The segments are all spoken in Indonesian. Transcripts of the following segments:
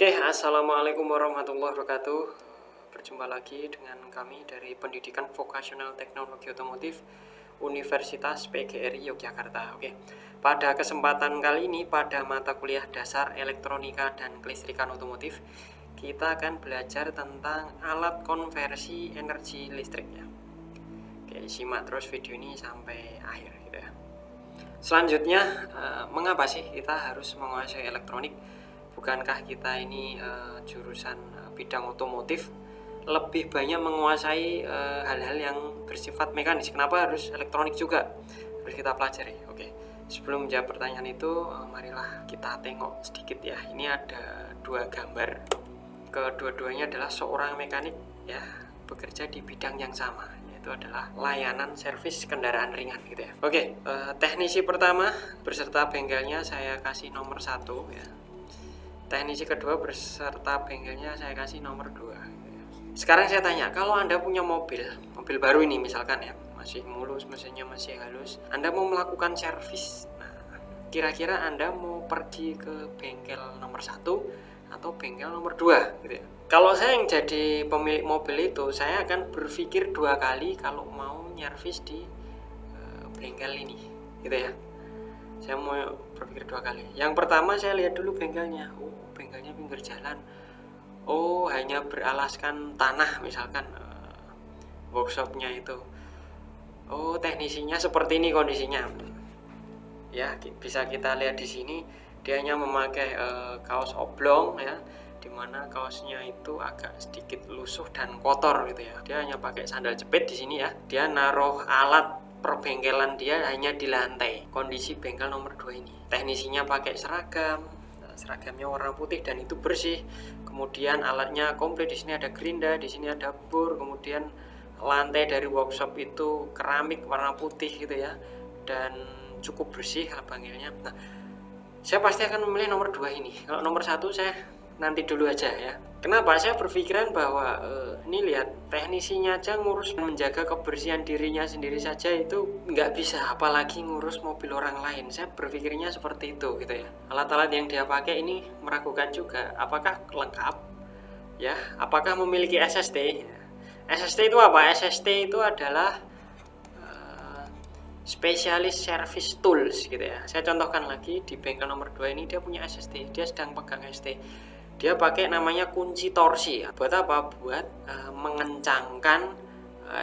Oke, assalamualaikum warahmatullahi wabarakatuh. Berjumpa lagi dengan kami dari Pendidikan Vokasional Teknologi Otomotif Universitas PGRI Yogyakarta. Oke, pada kesempatan kali ini pada mata kuliah dasar elektronika dan kelistrikan otomotif, kita akan belajar tentang alat konversi energi listrik ya. Oke, simak terus video ini sampai akhir gitu ya. Selanjutnya, mengapa sih kita harus menguasai elektronik? Bukankah kita ini jurusan bidang otomotif lebih banyak menguasai hal-hal yang bersifat mekanis? Kenapa harus elektronik juga? Harus kita pelajari. Oke, sebelum menjawab pertanyaan itu, marilah kita tengok sedikit ya. Ini ada dua gambar. Kedua-duanya adalah seorang mekanik ya, bekerja di bidang yang sama, yaitu adalah layanan servis kendaraan ringan gitu ya. Oke, teknisi pertama beserta bengkelnya saya kasih nomor 1 ya. Teknisi kedua beserta bengkelnya saya kasih nomor 2. Sekarang saya tanya, kalau Anda punya mobil baru ini misalkan ya, masih mulus, mesinnya masih halus, Anda mau melakukan servis. Nah, kira-kira Anda mau pergi ke bengkel nomor 1 atau bengkel nomor 2 gitu ya. Kalau saya yang jadi pemilik mobil itu, saya akan berpikir 2 kali kalau mau nyervis di bengkel ini gitu ya. Saya mau berpikir 2 kali. Yang pertama saya lihat dulu bengkelnya. Oh, bengkelnya pinggir jalan. Oh, hanya beralaskan tanah misalkan workshopnya itu. Oh, teknisinya seperti ini kondisinya. Ya, bisa kita lihat di sini dia hanya memakai kaos oblong ya, dimana kaosnya itu agak sedikit lusuh dan kotor gitu ya. Dia hanya pakai sandal jepit di sini ya. Dia naruh alat perbengkelan dia hanya di lantai. Kondisi bengkel nomor 2 ini. Teknisinya pakai seragamnya warna putih dan itu bersih. Kemudian alatnya komplit, di sini ada gerinda, di sini ada bor, kemudian lantai dari workshop itu keramik warna putih gitu ya. Dan cukup bersih bengkelnya. Nah, saya pasti akan memilih nomor 2 ini. Kalau nomor 1 saya nanti dulu aja ya. Kenapa? Saya berpikiran bahwa ini lihat teknisinya aja ngurus menjaga kebersihan dirinya sendiri saja itu nggak bisa, apalagi ngurus mobil orang lain. Saya berpikirnya seperti itu gitu ya. Alat-alat yang dia pakai ini meragukan juga, apakah lengkap ya, apakah memiliki SST. SST itu apa? SST itu adalah spesialis service tools gitu ya. Saya contohkan lagi di bengkel nomor 2 ini dia punya SST, dia sedang pegang ST. Dia pakai namanya kunci torsi. Buat apa? Buat mengencangkan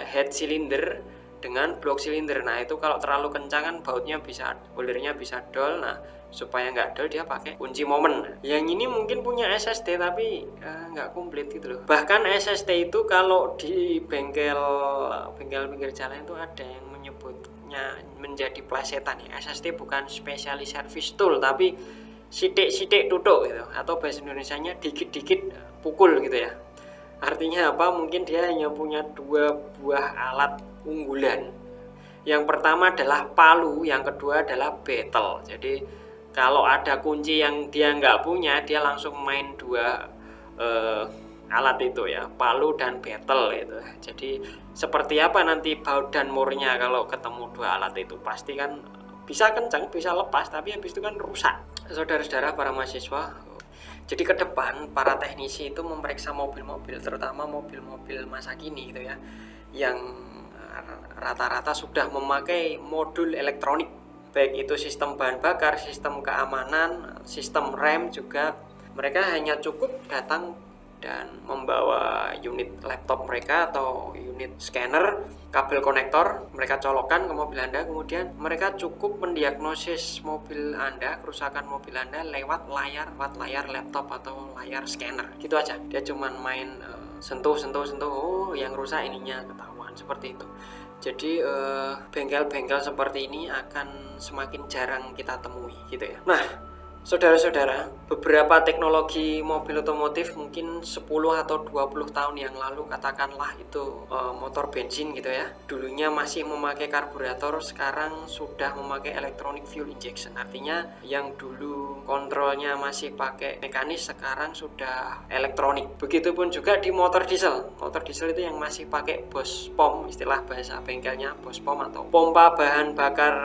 head cylinder dengan blok silinder. Nah, itu kalau terlalu kencang kan bautnya bisa, boilernya bisa dol. Nah, supaya nggak dol dia pakai kunci momen. Yang ini mungkin punya SST tapi nggak komplit gitu loh. Bahkan SST itu kalau di bengkel pinggir jalan itu ada yang menyebutnya menjadi plesetan ya. SST bukan spesialis service tool tapi sidik-sidik tutuk gitu, atau bahasa Indonesianya dikit-dikit pukul gitu ya. Artinya apa? Mungkin dia hanya punya 2 buah alat unggulan. Yang pertama adalah palu, yang kedua adalah betel. Jadi kalau ada kunci yang dia nggak punya, dia langsung main 2 alat itu ya, palu dan betel itu. Jadi seperti apa nanti baut dan murnya kalau ketemu 2 alat itu? Pasti kan bisa kencang, bisa lepas, tapi habis itu kan rusak. Saudara-saudara para mahasiswa, jadi ke depan para teknisi itu memeriksa mobil-mobil, terutama mobil-mobil masa kini gitu ya, yang rata-rata sudah memakai modul elektronik, baik itu sistem bahan bakar, sistem keamanan, sistem rem juga. Mereka hanya cukup datang dan membawa unit laptop mereka atau unit scanner, kabel konektor, mereka colokkan ke mobil Anda, kemudian mereka cukup mendiagnosis mobil Anda, kerusakan mobil Anda lewat layar laptop atau layar scanner. Gitu aja. Dia cuma main sentuh, oh yang rusak ininya ketahuan, seperti itu. Jadi bengkel-bengkel seperti ini akan semakin jarang kita temui gitu ya. Nah, saudara-saudara, beberapa teknologi mobil otomotif mungkin 10 atau 20 tahun yang lalu, katakanlah itu motor bensin gitu ya, dulunya masih memakai karburator, sekarang sudah memakai electronic fuel injection. Artinya yang dulu kontrolnya masih pakai mekanis, sekarang sudah elektronik. Begitupun juga di motor diesel. Motor diesel itu yang masih pakai bos pom, istilah bahasa bengkelnya bos pom atau pompa bahan bakar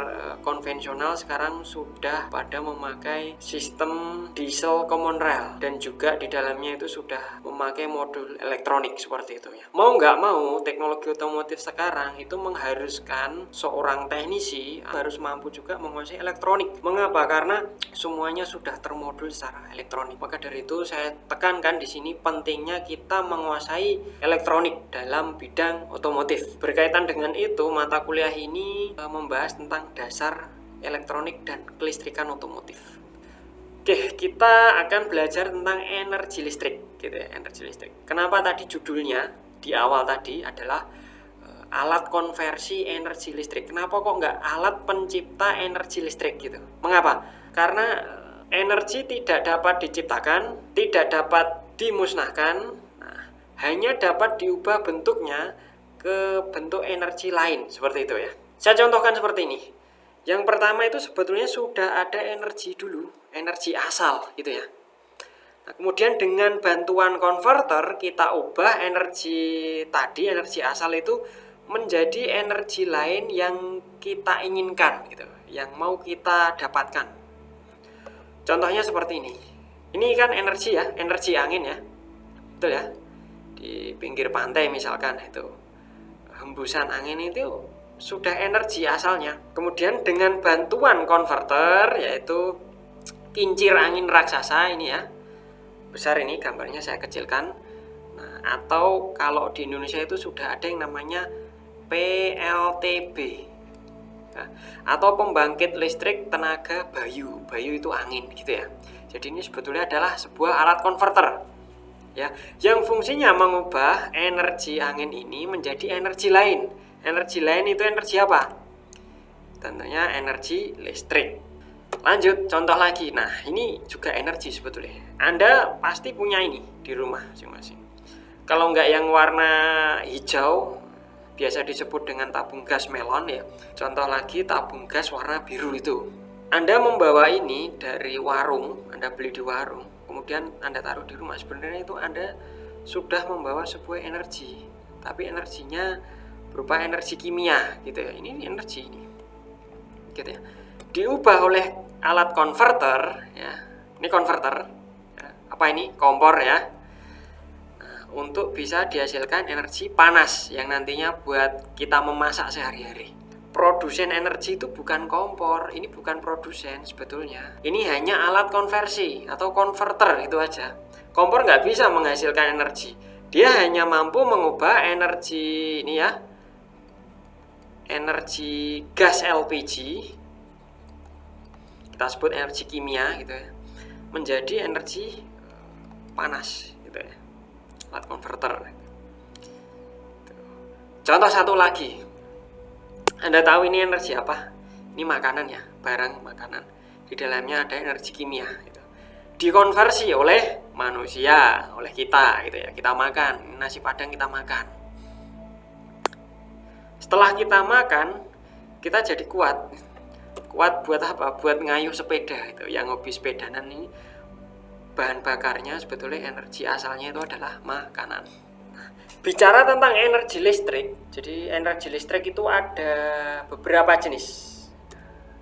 konvensional, sekarang sudah pada memakai sistem diesel common rail, dan juga di dalamnya itu sudah memakai modul elektronik seperti itu ya. Mau nggak mau, teknologi otomotif sekarang itu mengharuskan seorang teknisi harus mampu juga menguasai elektronik. Mengapa? Karena semuanya sudah termodul secara elektronik. Maka dari itu saya tekankan di sini pentingnya kita menguasai elektronik dalam bidang otomotif. Berkaitan dengan itu, mata kuliah ini membahas tentang dasar elektronik dan kelistrikan otomotif. Oke, kita akan belajar tentang energi listrik, gitu ya, energi listrik. Kenapa tadi judulnya di awal tadi adalah alat konversi energi listrik? Kenapa kok nggak alat pencipta energi listrik gitu? Mengapa? Karena energi tidak dapat diciptakan, tidak dapat dimusnahkan, hanya dapat diubah bentuknya ke bentuk energi lain, seperti itu ya. Saya contohkan seperti ini. Yang pertama itu sebetulnya sudah ada energi dulu, energi asal gitu ya. Nah, kemudian dengan bantuan konverter kita ubah energi tadi, energi asal itu menjadi energi lain yang kita inginkan gitu, yang mau kita dapatkan. Contohnya seperti ini. Ini kan energi ya, energi angin ya. Betul ya? Di pinggir pantai misalkan itu hembusan angin itu sudah energi asalnya. Kemudian dengan bantuan konverter, yaitu kincir angin raksasa ini ya, besar ini gambarnya saya kecilkan. Nah, atau kalau di Indonesia itu sudah ada yang namanya PLTB ya, atau pembangkit listrik tenaga bayu. Bayu itu angin gitu ya. Jadi ini sebetulnya adalah sebuah alat konverter ya, yang fungsinya mengubah energi angin ini menjadi energi lain. Energi lain itu energi apa? Tentunya energi listrik. Lanjut, contoh lagi. Nah, ini juga energi sebetulnya. Anda pasti punya ini di rumah masing-masing. Kalau nggak yang warna hijau, biasa disebut dengan tabung gas melon ya. Contoh lagi tabung gas warna biru itu. Anda membawa ini dari warung, Anda beli di warung, kemudian Anda taruh di rumah. Sebenarnya itu Anda sudah membawa sebuah energi, tapi energinya berupa energi kimia gitu ya. Ini energi ini gitu ya, diubah oleh alat konverter ya. Ini konverter ya. Apa ini? Kompor ya. Nah, untuk bisa dihasilkan energi panas yang nantinya buat kita memasak sehari-hari. Produsen energi itu bukan kompor, ini bukan produsen sebetulnya. Ini hanya alat konversi atau konverter itu aja. Kompor nggak bisa menghasilkan energi, dia hanya mampu mengubah energi ini ya, energi gas LPG, kita sebut energi kimia gitu ya, menjadi energi panas gitu ya, alat konverter. Contoh satu lagi, Anda tahu ini energi apa? Ini makanan ya, barang makanan. Di dalamnya ada energi kimia gitu. Dikonversi oleh manusia, oleh kita gitu ya. Kita makan, nasi padang kita makan. Setelah kita makan, kita jadi kuat. Kuat buat apa? Buat ngayuh sepeda itu. Yang hobi sepedanan ini bahan bakarnya sebetulnya energi asalnya itu adalah makanan. Bicara tentang energi listrik, jadi energi listrik itu ada beberapa jenis.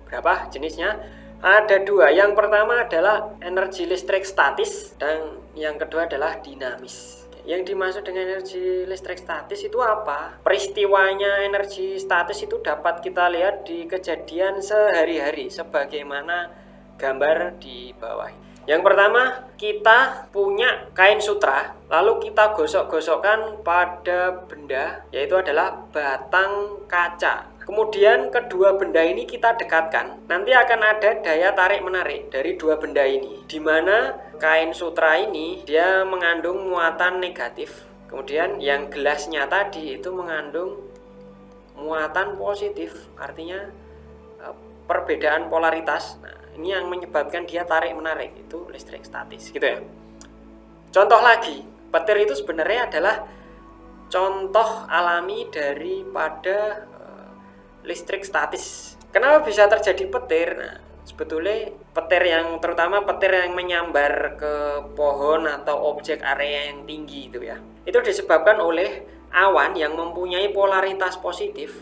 Berapa jenisnya? Ada dua. Yang pertama adalah energi listrik statis dan yang kedua adalah dinamis. Yang dimaksud dengan energi listrik statis itu apa? Peristiwanya energi statis itu dapat kita lihat di kejadian sehari-hari sebagaimana gambar di bawah. Yang pertama, kita punya kain sutra, lalu kita gosok-gosokkan pada benda, yaitu adalah batang kaca. Kemudian kedua benda ini kita dekatkan. Nanti akan ada daya tarik-menarik dari dua benda ini, di mana kain sutra ini dia mengandung muatan negatif. Kemudian yang gelasnya tadi itu mengandung muatan positif, artinya perbedaan polaritas. Nah, ini yang menyebabkan dia tarik-menarik, itu listrik statis gitu ya. Contoh lagi, petir itu sebenarnya adalah contoh alami daripada listrik statis. Kenapa bisa terjadi petir? Nah, sebetulnya petir yang terutama petir yang menyambar ke pohon atau objek area yang tinggi itu ya, itu disebabkan oleh awan yang mempunyai polaritas positif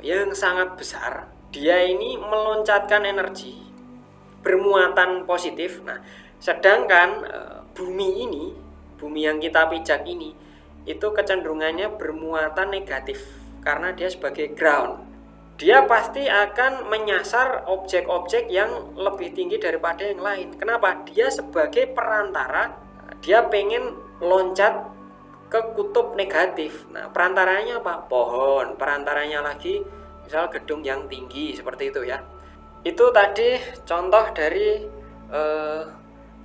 yang sangat besar. Dia ini meloncatkan energi bermuatan positif. Nah, sedangkan bumi yang kita pijak ini itu kecenderungannya bermuatan negatif karena dia sebagai ground. Dia pasti akan menyasar objek-objek yang lebih tinggi daripada yang lain. Kenapa? Dia sebagai perantara, dia pengen loncat ke kutub negatif. Nah, perantaranya apa? Pohon. Perantaranya lagi misal gedung yang tinggi seperti itu ya. Itu tadi contoh dari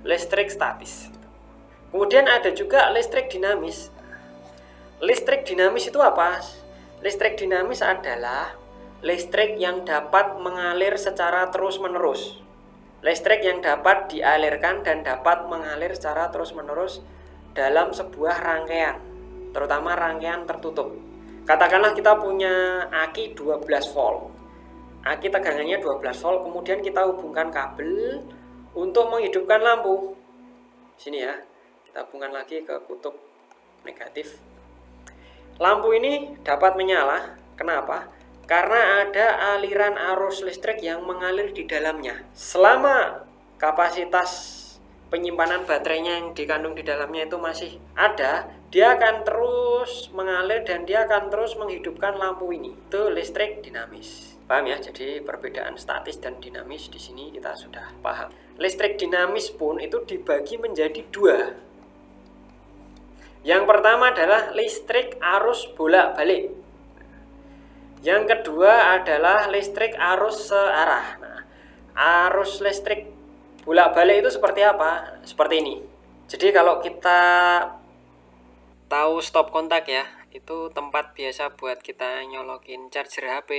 listrik statis. Kemudian ada juga listrik dinamis. Listrik dinamis itu apa? Listrik dinamis adalah listrik yang dapat mengalir secara terus-menerus. Listrik yang dapat dialirkan dan dapat mengalir secara terus-menerus dalam sebuah rangkaian, terutama rangkaian tertutup. Katakanlah kita punya aki 12 volt. Aki tegangannya 12 volt, kemudian kita hubungkan kabel untuk menghidupkan lampu. Sini ya, kita hubungkan lagi ke kutub negatif. Lampu ini dapat menyala. Kenapa? Karena ada aliran arus listrik yang mengalir di dalamnya. Selama kapasitas penyimpanan baterainya yang dikandung di dalamnya itu masih ada, dia akan terus mengalir dan dia akan terus menghidupkan lampu ini. Itu listrik dinamis. Paham ya? Jadi perbedaan statis dan dinamis di sini kita sudah paham. Listrik dinamis pun itu dibagi menjadi dua. Yang pertama adalah listrik arus bolak-balik. Yang kedua adalah listrik arus searah. Nah, arus listrik bolak-balik itu seperti apa? Seperti ini. Jadi kalau kita tahu stop kontak ya, itu tempat biasa buat kita nyolokin charger HP,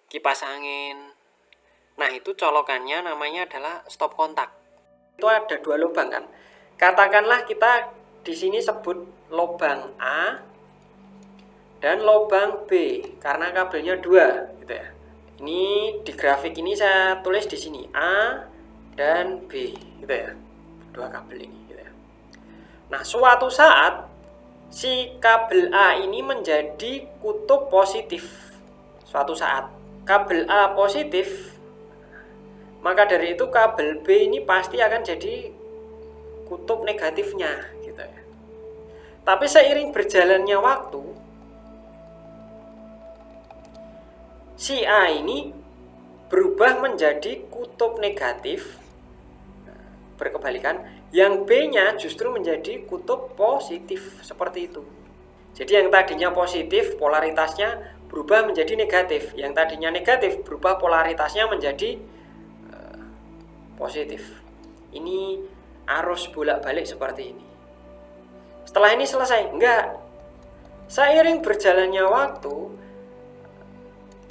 kipas angin. Nah, itu colokannya namanya adalah stop kontak. Itu ada dua lubang kan. Katakanlah kita di sini sebut lubang A dan lubang B karena kabelnya 2 gitu ya. Ini di grafik ini saya tulis di sini A dan B gitu ya. Dua kabel ini gitu ya. Nah, suatu saat si kabel A ini menjadi kutub positif. Suatu saat kabel A positif, maka dari itu kabel B ini pasti akan jadi kutub negatifnya gitu ya. Tapi seiring berjalannya waktu, si A ini berubah menjadi kutub negatif, berkebalikan, yang B-nya justru menjadi kutub positif, seperti itu. Jadi yang tadinya positif, polaritasnya berubah menjadi negatif. Yang tadinya negatif, berubah polaritasnya menjadi positif. Ini arus bolak-balik seperti ini. Setelah ini selesai? Enggak. Seiring berjalannya waktu,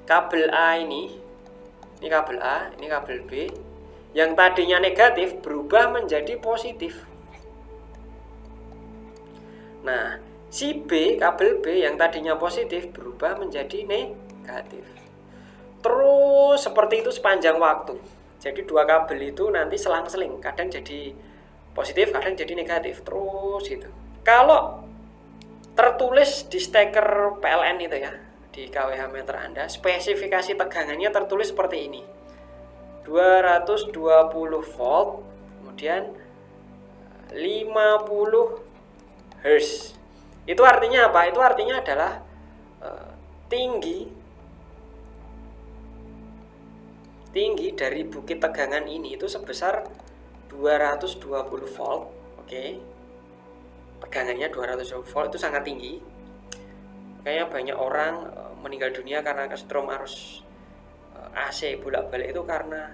kabel A ini kabel A, ini kabel B, yang tadinya negatif berubah menjadi positif. Nah, si B, kabel B yang tadinya positif berubah menjadi negatif. Terus seperti itu sepanjang waktu. Jadi dua kabel itu nanti selang-seling, kadang jadi positif, kadang jadi negatif, terus gitu. Kalau tertulis di steker PLN itu ya, di kWh meter Anda, spesifikasi tegangannya tertulis seperti ini. 220 volt, kemudian 50 Hz. Itu artinya apa? Itu artinya adalah tinggi dari bukit tegangan ini itu sebesar 220 volt. Oke. Tegangannya 220 volt itu sangat tinggi. Makanya banyak orang meninggal dunia karena kesetrum arus AC bolak-balik itu karena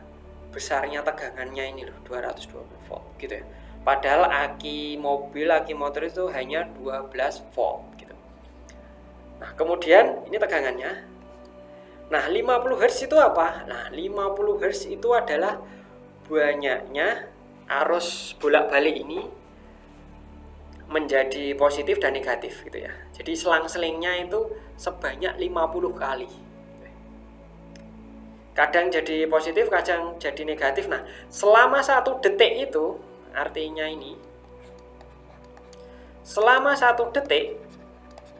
besarnya tegangannya ini loh, 220 volt gitu ya. Padahal aki mobil, aki motor itu hanya 12 volt gitu. Nah, kemudian ini tegangannya. Nah, 50 Hz itu apa? Nah, 50 Hz itu adalah banyaknya arus bolak-balik ini menjadi positif dan negatif gitu ya. Jadi selang-selingnya itu sebanyak 50 kali. Kadang jadi positif, kadang jadi negatif. Nah, selama 1 detik itu, artinya ini, selama 1 detik,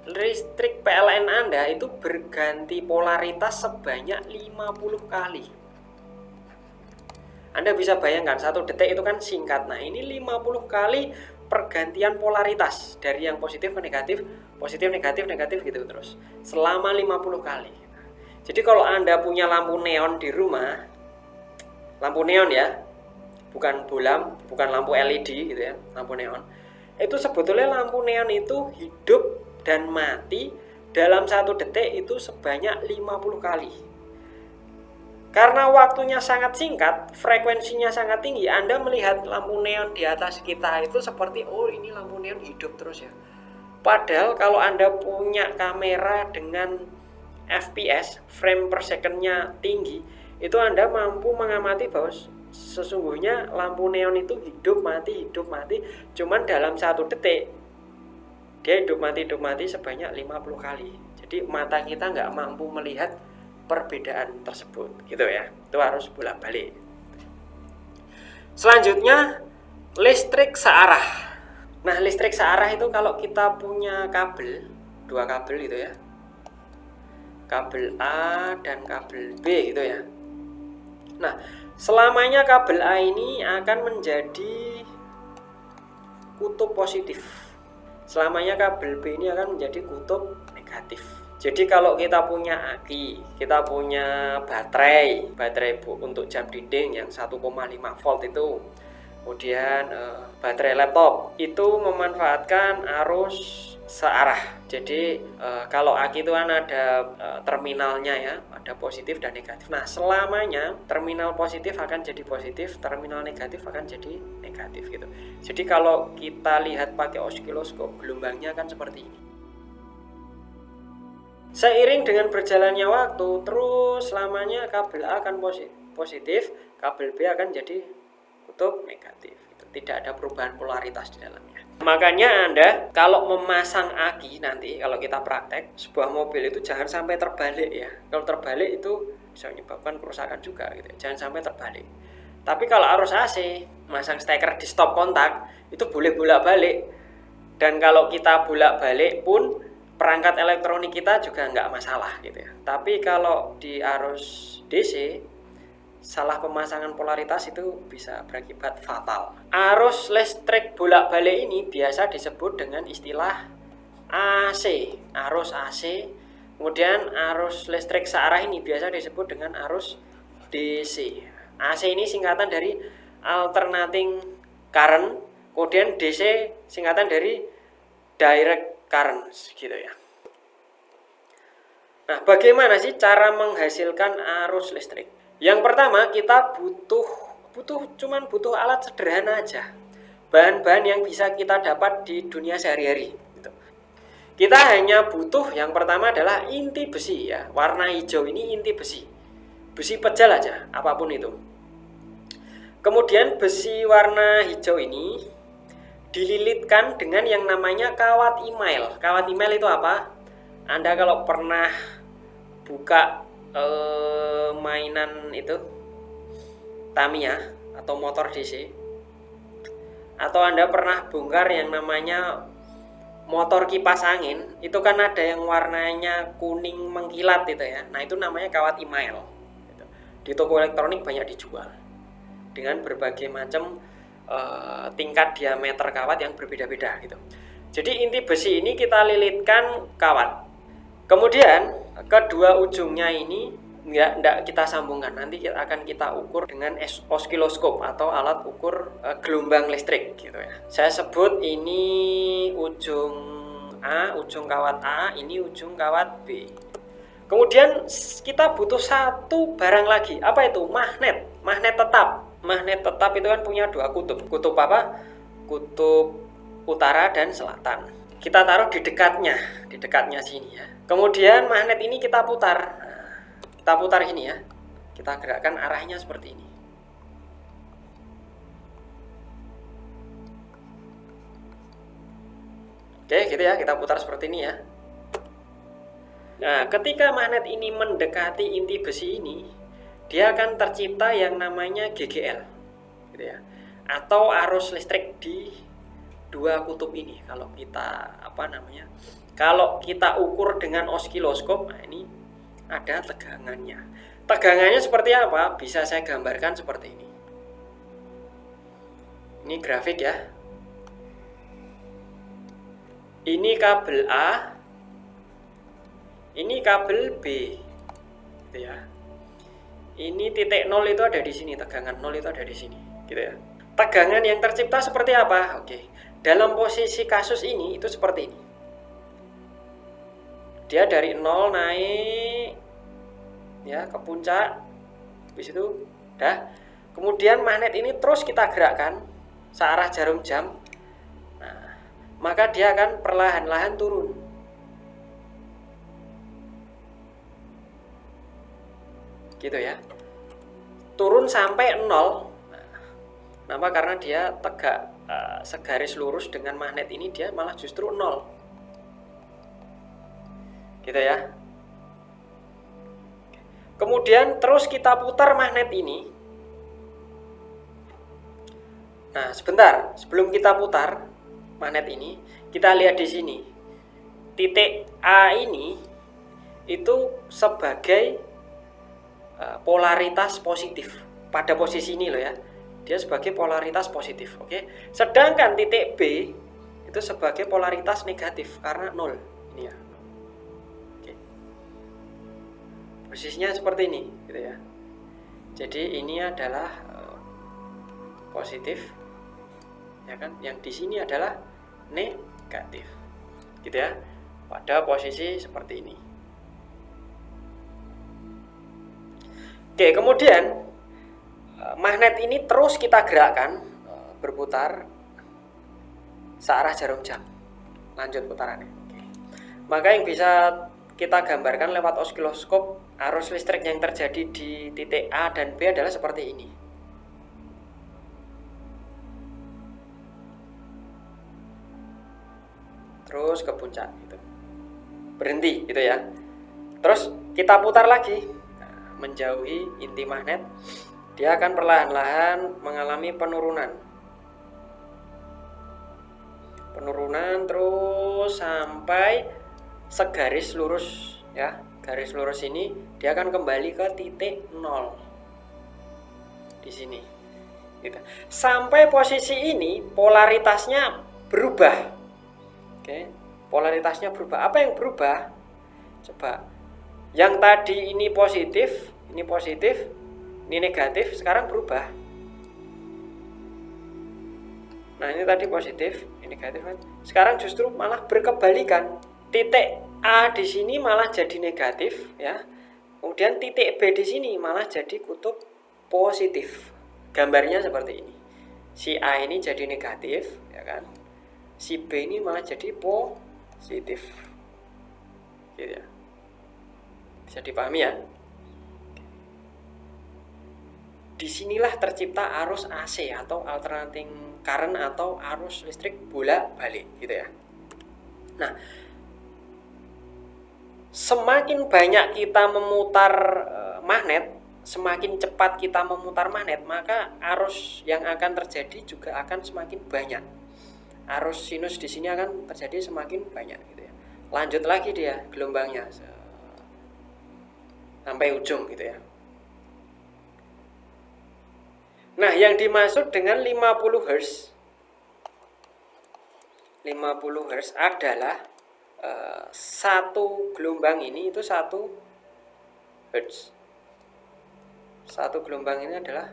listrik PLN Anda itu berganti polaritas sebanyak 50 kali. Anda bisa bayangkan 1 detik itu kan singkat. Nah, ini 50 kali pergantian polaritas dari yang positif ke negatif, positif, negatif, negatif gitu terus. Selama 50 kali. Jadi kalau Anda punya lampu neon di rumah, lampu neon ya, bukan bolam, bukan lampu LED gitu ya, lampu neon. Itu sebetulnya lampu neon itu hidup dan mati dalam 1 detik itu sebanyak 50 kali. Karena waktunya sangat singkat, frekuensinya sangat tinggi, Anda melihat lampu neon di atas kita itu seperti, oh ini lampu neon hidup terus ya. Padahal kalau Anda punya kamera dengan FPS, frame per second-nya tinggi, itu Anda mampu mengamati bahwa sesungguhnya lampu neon itu hidup mati, cuman dalam 1 detik dia hidup mati sebanyak 50 kali. Jadi mata kita nggak mampu melihat perbedaan tersebut gitu ya, itu harus bolak-balik. Selanjutnya listrik searah. Nah, listrik searah itu kalau kita punya kabel, 2 kabel gitu ya, kabel A dan kabel B gitu ya. Nah, selamanya kabel A ini akan menjadi kutub positif, selamanya kabel B ini akan menjadi kutub negatif. Jadi kalau kita punya aki, kita punya baterai untuk jam dinding yang 1,5 volt itu, kemudian baterai laptop itu memanfaatkan arus searah. Jadi kalau aki itu kan ada terminalnya ya, ada positif dan negatif. Nah, selamanya terminal positif akan jadi positif, terminal negatif akan jadi negatif gitu. Jadi kalau kita lihat pakai oskiloskop, gelombangnya akan seperti ini. Seiring dengan berjalannya waktu, terus selamanya kabel A akan positif, kabel B akan jadi kutub negatif. Tidak ada perubahan polaritas di dalamnya. Makanya Anda kalau memasang aki nanti, kalau kita praktek, sebuah mobil itu jangan sampai terbalik ya. Kalau terbalik itu bisa menyebabkan kerusakan juga gitu. Jangan sampai terbalik. Tapi kalau arus AC, masang steker di stop kontak, itu boleh bolak-balik. Dan kalau kita bolak-balik pun perangkat elektronik kita juga nggak masalah gitu ya. Tapi kalau di arus DC, salah pemasangan polaritas itu bisa berakibat fatal. Arus listrik bolak-balik ini biasa disebut dengan istilah AC, arus AC. Kemudian arus listrik searah ini biasa disebut dengan arus DC. AC ini singkatan dari alternating current, kemudian DC singkatan dari direct current gitu ya. Nah, bagaimana sih cara menghasilkan arus listrik? Yang pertama, kita butuh alat sederhana aja. Bahan-bahan yang bisa kita dapat di dunia sehari-hari gitu. Kita hanya butuh, yang pertama adalah inti besi ya. Warna hijau ini inti besi. Besi pejal aja, apapun itu. Kemudian besi warna hijau ini dililitkan dengan yang namanya kawat email. Kawat email itu apa? Anda kalau pernah buka mainan itu Tamiya atau motor DC, atau Anda pernah bongkar yang namanya motor kipas angin, itu kan ada yang warnanya kuning mengkilat itu ya. Nah, itu namanya kawat email. Di toko elektronik banyak dijual dengan berbagai macam tingkat diameter kawat yang berbeda-beda gitu. Jadi inti besi ini kita lilitkan kawat. Kemudian kedua ujungnya ini enggak kita sambungkan. Nanti akan kita ukur dengan oskiloskop atau alat ukur gelombang listrik gitu ya. Saya sebut ini ujung A, ujung kawat A, ini ujung kawat B. Kemudian kita butuh satu barang lagi. Apa itu? Magnet. Magnet tetap. Magnet tetap itu kan punya 2 kutub. Kutub apa? Kutub utara dan selatan. Kita taruh di dekatnya sini ya. Kemudian magnet ini kita putar. Kita putar gini ya. Kita gerakkan arahnya seperti ini. Oke, gitu ya. Kita putar seperti ini ya. Nah, ketika magnet ini mendekati inti besi ini, dia akan tercipta yang namanya GGL gitu ya. Atau arus listrik di 2 kutub ini. Kalau kita kalau kita ukur dengan oskiloskop, nah ini ada tegangannya. Tegangannya seperti apa? Bisa saya gambarkan seperti ini. Ini grafik ya. Ini kabel A, ini kabel B, gitu ya. Ini titik 0 itu ada di sini, tegangan 0 itu ada di sini, gitu ya. Tegangan yang tercipta seperti apa? Oke, dalam posisi kasus ini itu seperti ini. Dia dari 0 naik ya ke puncak, habis itu dah. Kemudian magnet ini terus kita gerakkan searah jarum jam. Nah, maka dia akan perlahan-lahan turun. Gitu ya. Turun sampai 0. Kenapa? Karena dia tegak segaris lurus dengan magnet ini, dia malah justru 0. Gitu ya. Kemudian terus kita putar magnet ini. Nah, sebentar, sebelum kita putar magnet ini, kita lihat di sini. Titik A ini itu sebagai polaritas positif pada posisi ini loh ya. Dia sebagai polaritas positif, oke. Sedangkan titik B itu sebagai polaritas negatif karena 0 ini ya. Oke. Posisinya seperti ini, gitu ya. Jadi ini adalah positif, ya kan? Yang di sini adalah negatif, gitu ya. Pada posisi seperti ini. Oke, kemudian magnet ini terus kita gerakkan berputar searah jarum jam. Lanjut putarannya. Oke. Maka yang bisa kita gambarkan lewat osiloskop arus listrik yang terjadi di titik A dan B adalah seperti ini. Terus ke puncak gitu. Berhenti gitu ya. Terus kita putar lagi menjauhi inti magnet. Dia akan perlahan-lahan mengalami penurunan. Penurunan terus sampai segaris lurus ya. Garis lurus ini dia akan kembali ke titik 0. Di sini. Gitu. Sampai posisi ini polaritasnya berubah. Oke, polaritasnya berubah. Apa yang berubah? Coba. Yang tadi ini positif, ini negatif, sekarang berubah. Nah, ini tadi positif, ini negatif. Sekarang justru malah berkebalikan. Titik A di sini malah jadi negatif, ya. Kemudian titik B di sini malah jadi kutub positif. Gambarnya seperti ini. Si A ini jadi negatif, ya kan? Si B ini malah jadi positif. Gitu ya. Bisa dipahami ya? Disinilah tercipta arus AC atau alternating current atau arus listrik bolak-balik gitu ya. Nah, semakin banyak kita memutar magnet, semakin cepat kita memutar magnet, maka arus yang akan terjadi juga akan semakin banyak. Arus sinus di sini akan terjadi semakin banyak gitu ya. Lanjut lagi dia gelombangnya sampai ujung gitu ya. Nah, yang dimaksud dengan 50 Hz 50 Hz adalah satu gelombang ini itu 1 Hz. Satu gelombang ini adalah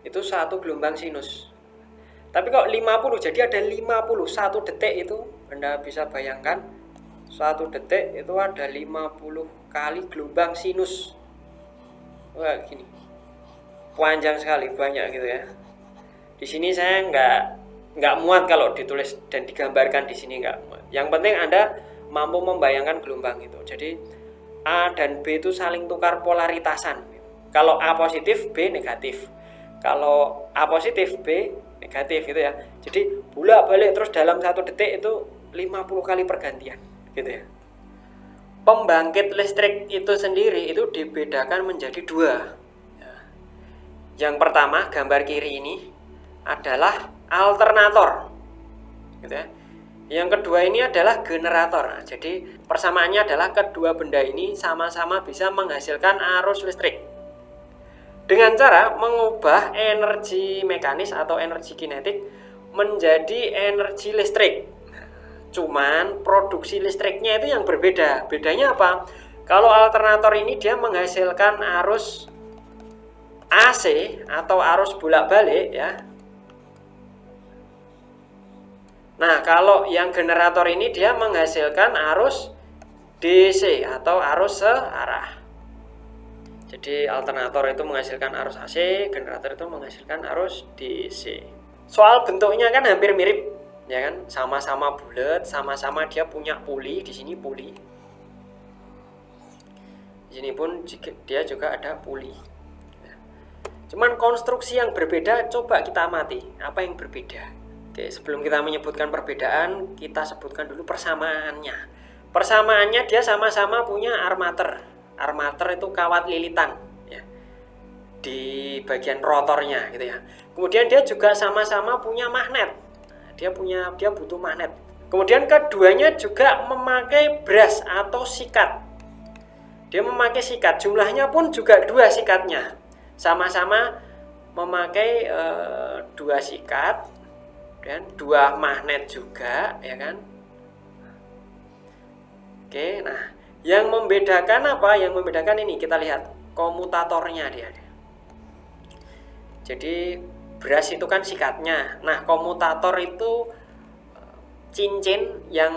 itu satu gelombang sinus. Tapi kalau 50 jadi ada 50. 1 detik itu Anda bisa bayangkan 1 detik itu ada 50 kali gelombang sinus. Wah, gini. Panjang sekali, banyak gitu ya. Di sini saya nggak muat kalau ditulis dan digambarkan di sini nggak muat. Yang penting Anda mampu membayangkan gelombang itu. Jadi A dan B itu saling tukar polaritasan. Kalau A positif, B negatif. Kalau A positif, B negatif gitu ya. Jadi bolak-balik terus dalam 1 detik itu 50 kali pergantian gitu ya. Pembangkit listrik itu sendiri itu dibedakan menjadi 2. Yang pertama, gambar kiri ini adalah alternator gitu ya. Yang kedua ini adalah generator. Nah, jadi persamaannya adalah kedua benda ini sama-sama bisa menghasilkan arus listrik. dengan cara mengubah energi mekanis atau energi kinetik menjadi energi listrik. Cuman produksi listriknya itu yang berbeda. Bedanya apa? Kalau alternator ini dia menghasilkan arus AC atau arus bolak-balik ya. Nah, kalau yang generator ini dia menghasilkan arus DC atau arus searah. Jadi alternator itu menghasilkan arus AC, generator itu menghasilkan arus DC. Soal bentuknya kan hampir mirip, ya kan? Sama-sama bulat, sama-sama dia punya puli, di sini puli. Di sini pun dia juga ada puli. Cuman konstruksi yang berbeda coba kita amati, apa yang berbeda. Oke, sebelum kita menyebutkan perbedaan, kita sebutkan dulu persamaannya. Persamaannya dia sama-sama punya armater. Armater itu kawat lilitan ya, di bagian rotornya gitu ya. Kemudian dia juga sama-sama punya magnet. Dia butuh magnet. Kemudian keduanya juga memakai brass atau sikat. Dia memakai sikat, jumlahnya pun juga 2 sikatnya. Sama-sama memakai 2 sikat dan 2 magnet juga, ya kan? Oke, nah, yang membedakan apa? Yang membedakan ini kita lihat komutatornya dia. Jadi brass itu kan sikatnya. Nah, komutator itu cincin yang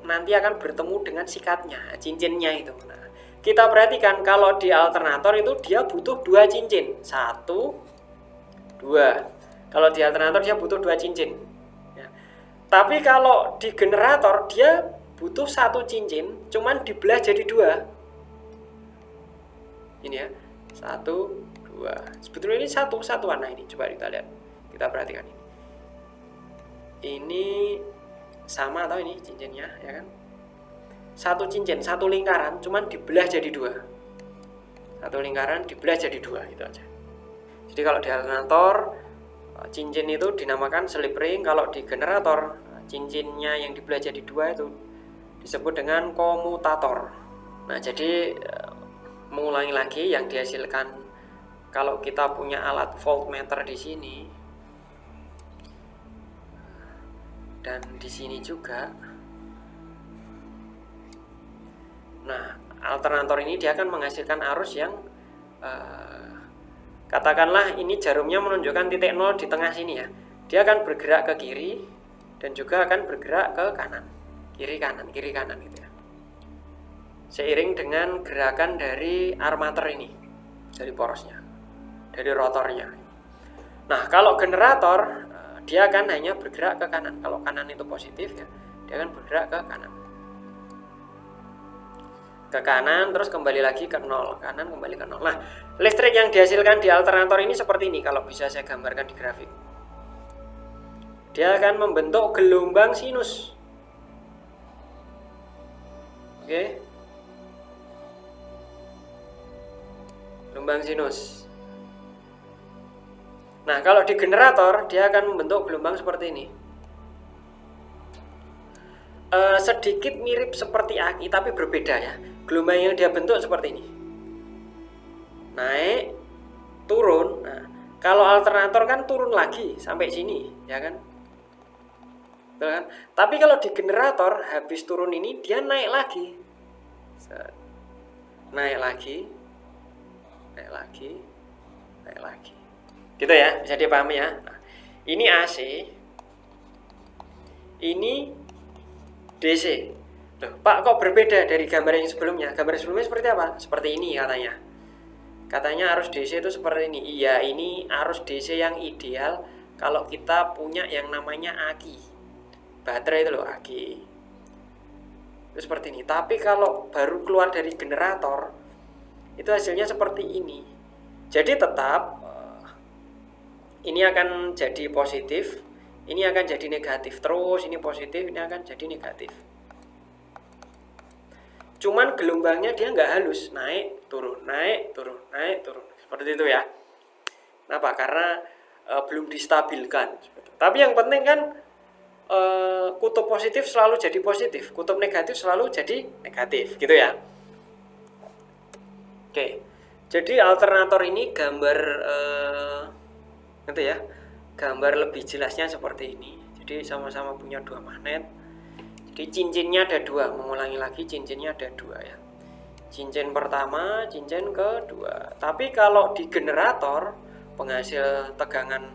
nanti akan bertemu dengan sikatnya, cincinnya itu. Nah, kita perhatikan kalau di alternator itu dia butuh 2 cincin. 1, 2. Kalau di alternator dia butuh 2 cincin. Ya. Tapi kalau di generator dia butuh 1 cincin, cuman dibelah jadi 2. Ini ya, 1, 2. Sebetulnya ini satuan. Nah ini coba kita lihat, kita perhatikan ini. Ini sama atau ini cincinnya, ya kan? 1 cincin, 1 lingkaran, cuman dibelah jadi 2. 1 lingkaran dibelah jadi 2, gitu aja. Jadi kalau di alternator cincin itu dinamakan slip ring. Kalau di generator cincinnya yang dibelah jadi 2 itu disebut dengan komutator. Nah, jadi mengulangi lagi yang dihasilkan kalau kita punya alat voltmeter di sini dan di sini juga. Nah, alternator ini dia akan menghasilkan arus yang katakanlah ini jarumnya menunjukkan titik 0 di tengah sini ya. Dia akan bergerak ke kiri dan juga akan bergerak ke kanan. Kiri kanan gitu ya. Seiring dengan gerakan dari armater ini, dari porosnya, dari rotornya. Nah, kalau generator dia akan hanya bergerak ke kanan. Kalau kanan itu positif ya, dia akan bergerak ke kanan. Ke kanan terus kembali lagi ke 0, kanan kembali ke 0. Nah, listrik yang dihasilkan di alternator ini seperti ini kalau bisa saya gambarkan di grafik. Dia akan membentuk gelombang sinus. Oke. Gelombang sinus. Nah, kalau di generator dia akan membentuk gelombang seperti ini. Sedikit mirip seperti aki tapi berbeda ya. Gelombang yang dia bentuk seperti ini. Naik, turun. Nah, kalau alternator kan turun lagi sampai sini, ya kan? Betul kan? Tapi kalau di generator habis turun ini dia naik lagi. Naik lagi. Naik lagi. Naik lagi. Gitu ya, bisa dipahami ya. Nah, ini AC. Ini DC. Loh, Pak, kok berbeda dari gambar yang sebelumnya? Gambar sebelumnya seperti apa? Seperti ini katanya. Katanya arus DC itu seperti ini. Iya, ini arus DC yang ideal kalau kita punya yang namanya aki. Baterai itu loh, aki. Itu seperti ini. Tapi kalau baru keluar dari generator, itu hasilnya seperti ini. Jadi tetap ini akan jadi positif, ini akan jadi negatif. Terus ini positif, ini akan jadi negatif. Cuman gelombangnya dia nggak halus, naik, turun, naik, turun, naik, turun. Seperti itu ya. Kenapa? Karena belum distabilkan. Tapi yang penting kan kutub positif selalu jadi positif, kutub negatif selalu jadi negatif, gitu ya. Oke. Jadi alternator ini gambar gitu ya, gambar lebih jelasnya seperti ini. Jadi sama-sama punya dua magnet. Jadi cincinnya ada dua, mengulangi lagi cincinnya ada dua ya. Cincin pertama, cincin kedua. Tapi kalau di generator penghasil tegangan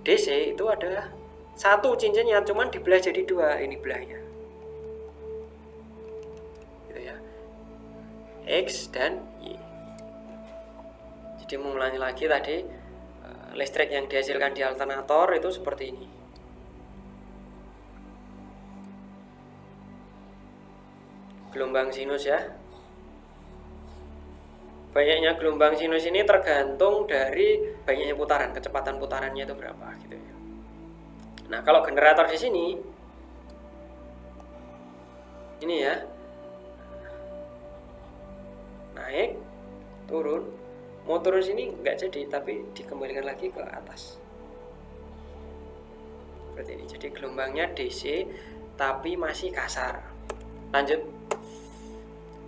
DC itu ada satu cincinnya, cuman dibelah jadi dua, ini belahnya. Gitu ya. X dan Y. Jadi mengulangi lagi tadi, listrik yang dihasilkan di alternator itu seperti ini. Gelombang sinus ya. Banyaknya gelombang sinus ini tergantung dari banyaknya putaran, kecepatan putarannya itu berapa gitu ya. Nah, kalau generator di sini ini ya, naik, turun, mau turun sini nggak jadi, tapi dikembalikan lagi ke atas seperti ini. Jadi gelombangnya DC tapi masih kasar. Lanjut,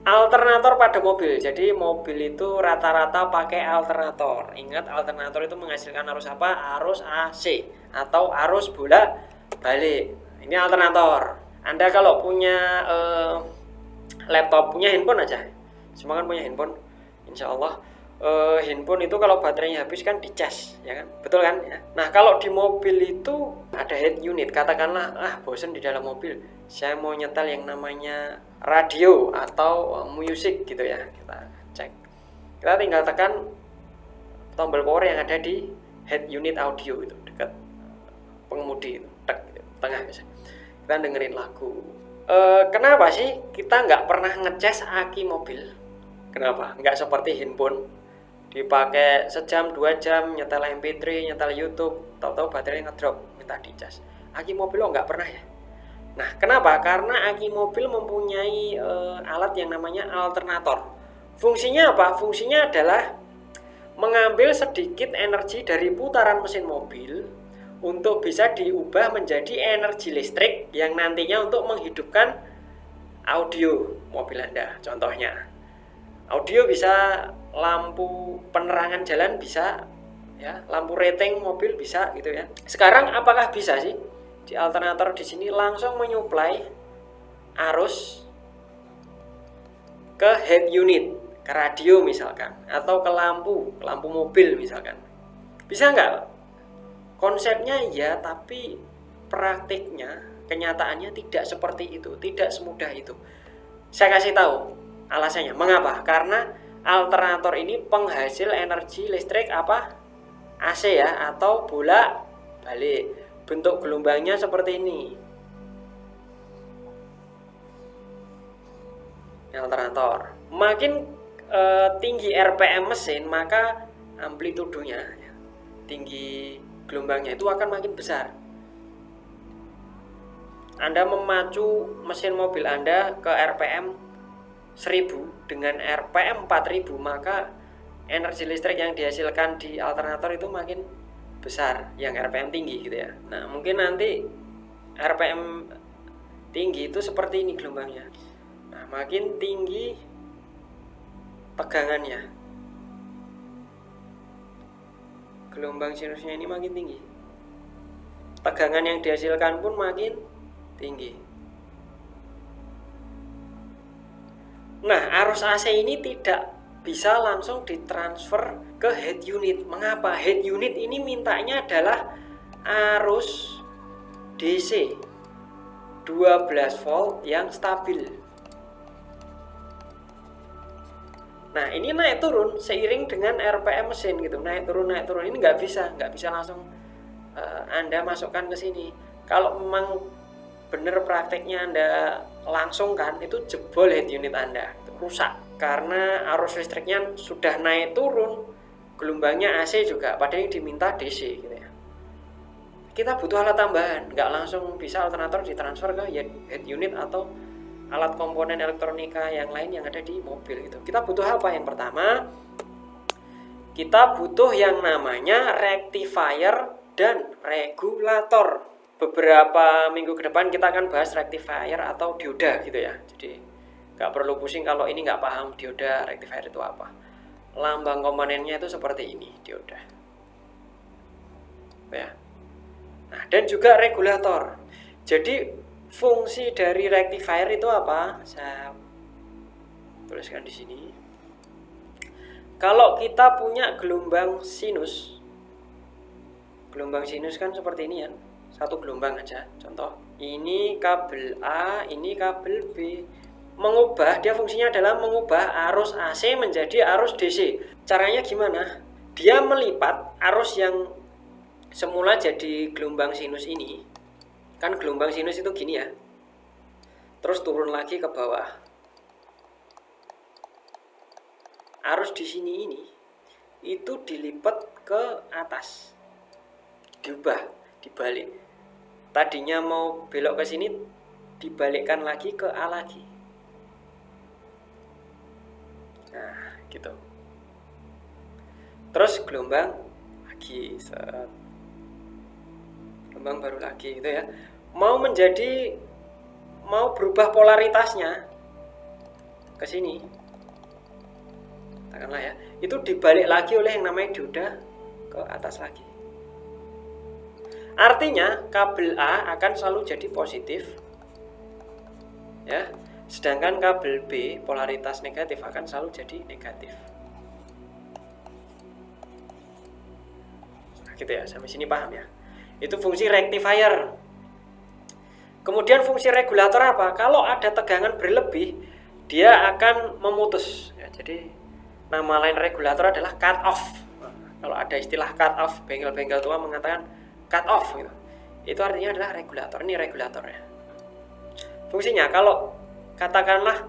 alternator pada mobil. Jadi mobil itu rata-rata pakai alternator. Ingat, alternator itu menghasilkan arus apa? Arus AC atau arus bolak-balik. Ini alternator. Anda kalau punya laptop, punya handphone aja, semua kan punya handphone, insya Allah handphone itu kalau baterainya habis kan dicas, ya kan, betul kan ya. Nah, kalau di mobil itu ada head unit. Katakanlah bosen di dalam mobil, saya mau nyetel yang namanya radio atau music gitu ya, kita cek, kita tinggal tekan tombol power yang ada di head unit audio itu dekat pengemudi itu, tek gitu, tengah misalnya, kita dengerin lagu. Kenapa sih kita nggak pernah ngecas aki mobil? Kenapa? Nggak seperti handphone dipakai sejam 2 jam nyetel MP3, nyetel YouTube, tahu-tahu baterainya ngedrop, minta dicas. Aki mobil lo nggak pernah ya. Nah, kenapa? Karena aki mobil mempunyai alat yang namanya alternator. Fungsinya apa? Fungsinya adalah mengambil sedikit energi dari putaran mesin mobil untuk bisa diubah menjadi energi listrik yang nantinya untuk menghidupkan audio mobil Anda. Contohnya, audio bisa, lampu penerangan jalan bisa, ya, lampu rating mobil bisa gitu ya. Sekarang apakah bisa sih di alternator di sini langsung menyuplai arus ke head unit, ke radio misalkan, atau ke lampu mobil misalkan? Bisa nggak? Konsepnya ya, tapi praktiknya, kenyataannya tidak seperti itu, tidak semudah itu. Saya kasih tahu alasannya. Mengapa? Karena alternator ini penghasil energi listrik apa? AC ya, atau bolak-balik. Bentuk gelombangnya seperti ini. Alternator. Makin tinggi RPM mesin, maka amplitudonya, tinggi gelombangnya itu akan makin besar. Anda memacu mesin mobil Anda ke RPM 1000 dengan RPM 4000, maka energi listrik yang dihasilkan di alternator itu makin besar, yang RPM tinggi gitu ya. Nah, mungkin nanti RPM tinggi itu seperti ini gelombangnya. Nah, makin tinggi tegangannya, gelombang sinusnya ini makin tinggi, tegangan yang dihasilkan pun makin tinggi. Nah, arus AC ini tidak bisa langsung ditransfer ke head unit. Mengapa? Head unit ini mintanya adalah arus DC 12 volt yang stabil. Nah, ini naik turun seiring dengan RPM mesin gitu, naik turun. Ini nggak bisa langsung Anda masukkan ke sini. Kalau memang benar prakteknya Anda langsungkan, itu jebol head unit Anda, itu rusak karena arus listriknya sudah naik turun, gelombangnya AC juga, padahal yang diminta DC gitu ya. Kita butuh alat tambahan, nggak langsung bisa alternator ditransfer ke head unit atau alat komponen elektronika yang lain yang ada di mobil gitu. Kita butuh apa? Yang pertama, kita butuh yang namanya rectifier dan regulator. Beberapa minggu ke depan kita akan bahas rectifier atau dioda gitu ya. Jadi nggak perlu pusing kalau ini nggak paham dioda, rectifier itu apa. lambang komponennya itu seperti ini, dioda. Ya. Nah, dan juga regulator. Jadi fungsi dari rectifier itu apa? Saya tuliskan di sini. Kalau kita punya gelombang sinus kan seperti ini ya, satu gelombang aja. Contoh, ini kabel A, ini kabel B. Dia fungsinya adalah mengubah arus AC menjadi arus DC. Caranya gimana? Dia melipat arus yang semula jadi gelombang sinus ini. Kan gelombang sinus itu gini ya. Terus turun lagi ke bawah. Arus di sini ini itu dilipat ke atas. Diubah, dibalik. Tadinya mau belok ke sini, dibalikkan lagi ke A lagi. Nah, gitu. Terus gelombang lagi, gelombang baru lagi gitu ya. Mau berubah polaritasnya ke sini. Katakanlah ya, itu dibalik lagi oleh yang namanya dioda ke atas lagi. Artinya kabel A akan selalu jadi positif, ya. Sedangkan kabel B polaritas negatif akan selalu jadi negatif. Nah, gitu ya, sampai sini paham ya. Itu fungsi rectifier. Kemudian fungsi regulator apa? Kalau ada tegangan berlebih, dia akan memutus. Ya, jadi nama lain regulator adalah cut off. Nah, kalau ada istilah cut off, bengkel-bengkel tua mengatakan cut off gitu. Itu artinya adalah regulator. Ini regulatornya. Fungsinya kalau katakanlah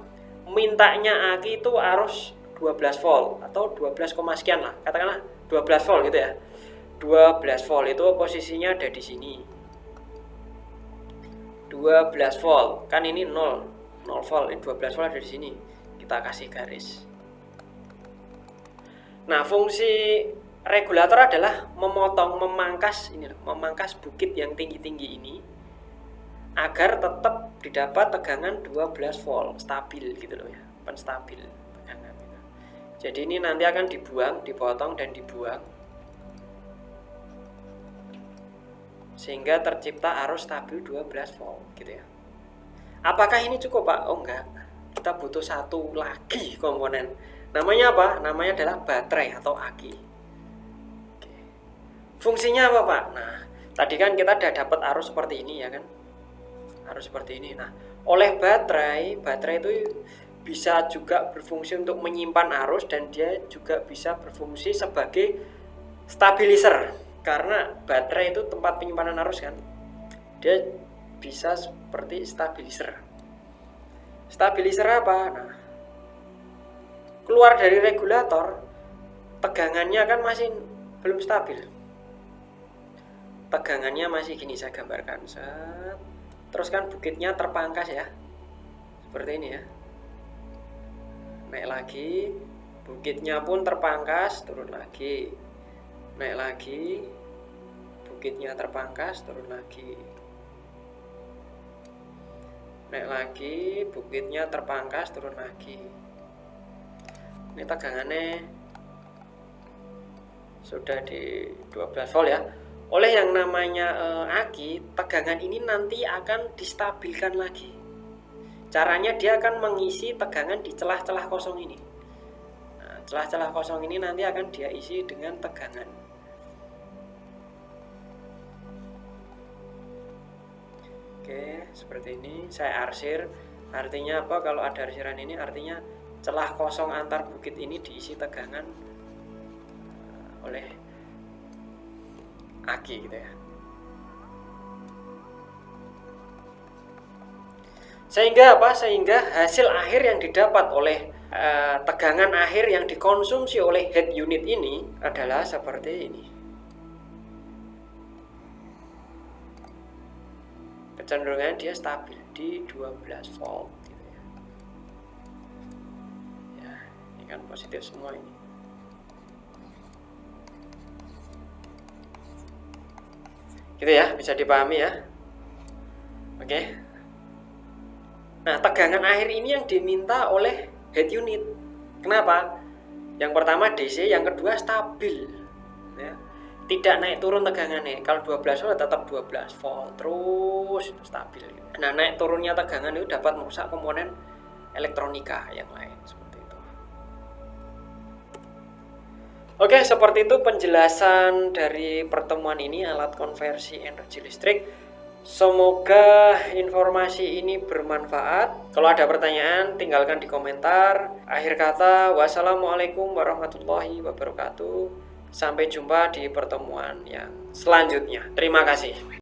mintanya aki itu arus 12 volt atau 12, sekian lah. Katakanlah 12 volt gitu ya. 12 volt itu posisinya ada di sini. 12 volt. Kan ini 0 volt. 12 volt ada di sini. Kita kasih garis. Nah, fungsi regulator adalah memangkas bukit yang tinggi-tinggi ini agar tetap didapat tegangan 12 volt, stabil gitu loh ya, penstabil tegangan gitu. Jadi ini nanti akan dipotong dan dibuang sehingga tercipta arus stabil 12 volt gitu ya. Apakah ini cukup, Pak? Oh enggak. Kita butuh satu lagi komponen. Namanya apa? Namanya adalah baterai atau aki. Oke. Fungsinya apa, Pak? Nah, tadi kan kita udah dapat arus seperti ini ya kan? Arus seperti ini. Nah, oleh baterai itu bisa juga berfungsi untuk menyimpan arus dan dia juga bisa berfungsi sebagai stabilizer. Karena baterai itu tempat penyimpanan arus kan. Dia bisa seperti stabilizer. Stabilizer apa? Nah, keluar dari regulator, tegangannya kan masih belum stabil. Tegangannya masih gini, saya gambarkan. Terus kan bukitnya terpangkas ya. Seperti ini ya. Naik lagi, bukitnya pun terpangkas, turun lagi. Naik lagi, bukitnya terpangkas, turun lagi. Naik lagi, bukitnya terpangkas, turun lagi. Ini tegangannya sudah di 12 volt ya. Oleh yang namanya aki, tegangan ini nanti akan distabilkan lagi. Caranya dia akan mengisi tegangan di celah-celah kosong ini. Nah, celah-celah kosong ini nanti akan dia isi dengan tegangan. Oke, seperti ini. Saya arsir. Artinya apa? Kalau ada arsiran ini artinya celah kosong antar bukit ini diisi tegangan oleh aki gitu ya. Sehingga apa? Sehingga hasil akhir yang didapat oleh tegangan akhir yang dikonsumsi oleh head unit ini adalah seperti ini. Kecenderungan dia stabil di 12 volt gitu ya. Ya, ini kan positif semua ini. Gitu ya, bisa dipahami ya. Oke. Nah, tegangan akhir ini yang diminta oleh head unit. Kenapa? Yang pertama DC, yang kedua stabil. Ya. Tidak naik turun tegangannya. Kalau 12 volt tetap 12 volt terus itu stabil. Nah, naik turunnya tegangan itu dapat merusak komponen elektronika yang lain seperti itu. Oke, seperti itu penjelasan dari pertemuan ini alat konversi energi listrik. Semoga informasi ini bermanfaat. Kalau ada pertanyaan, tinggalkan di komentar. Akhir kata, wassalamualaikum warahmatullahi wabarakatuh. Sampai jumpa di pertemuan yang selanjutnya. Terima kasih.